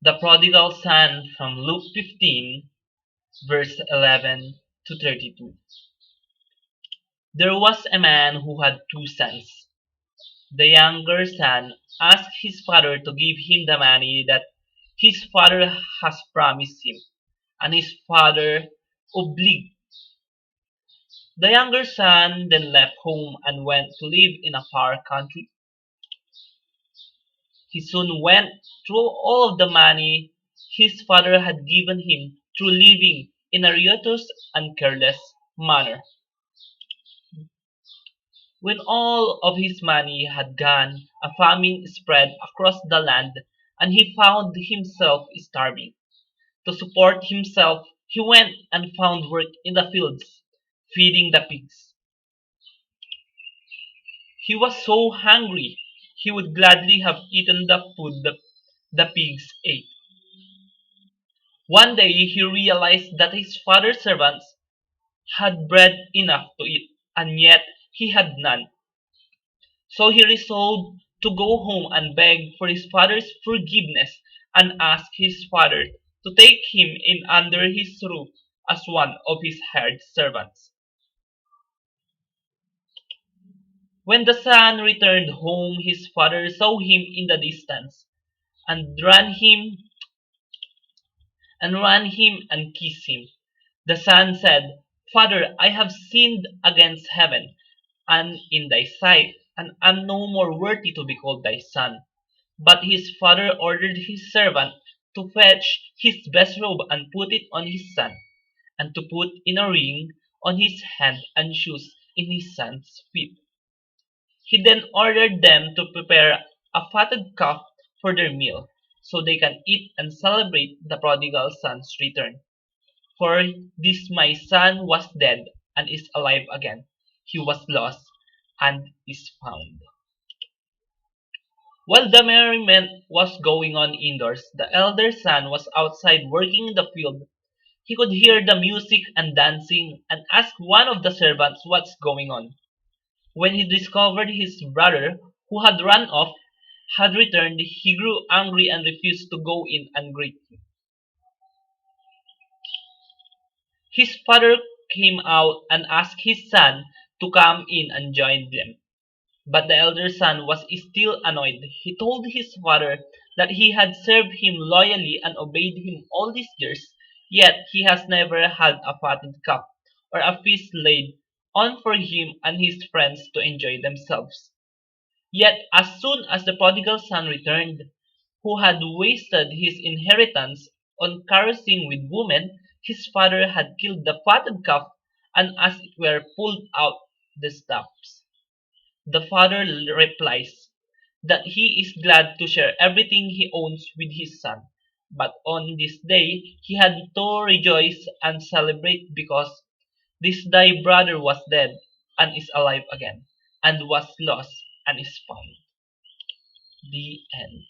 The prodigal son from Luke 15, verse 11 to 32. There was a man who had two sons. The younger son asked his father to give him the money that his father has promised him, and his father obliged. The younger son then left home and went to live in a far country. He soon went through all of the money his father had given him through living in a riotous and careless manner. When all of his money had gone, a famine spread across the land, and he found himself starving. To support himself, he went and found work in the fields, feeding the pigs. He was so hungry, he would gladly have eaten the food the pigs ate. One day he realized that his father's servants had bread enough to eat, and yet he had none. So he resolved to go home and beg for his father's forgiveness and ask his father to take him in under his roof as one of his hired servants. When the son returned home, his father saw him in the distance and ran him and kissed him. The son said, "Father, I have sinned against heaven and in thy sight, and am no more worthy to be called thy son." But his father ordered his servant to fetch his best robe and put it on his son, and to put in a ring on his hand and shoes in his son's feet. He then ordered them to prepare a fatted calf for their meal, so they can eat and celebrate the prodigal son's return. For this my son was dead and is alive again. He was lost and is found. While the merriment was going on indoors, the elder son was outside working in the field. He could hear the music and dancing and asked one of the servants what's going on. When he discovered his brother, who had run off, had returned, he grew angry and refused to go in and greet him. His father came out and asked his son to come in and join them. But the elder son was still annoyed. He told his father that he had served him loyally and obeyed him all these years, yet he has never had a fatted calf or a feast laid on for him and his friends to enjoy themselves. Yet as soon as the prodigal son returned, who had wasted his inheritance on carousing with women, his father had killed the fatted calf and as it were pulled out the stops. The father replies that he is glad to share everything he owns with his son, but on this day he had to rejoice and celebrate because this thy brother was dead and is alive again, and was lost and is found. The end.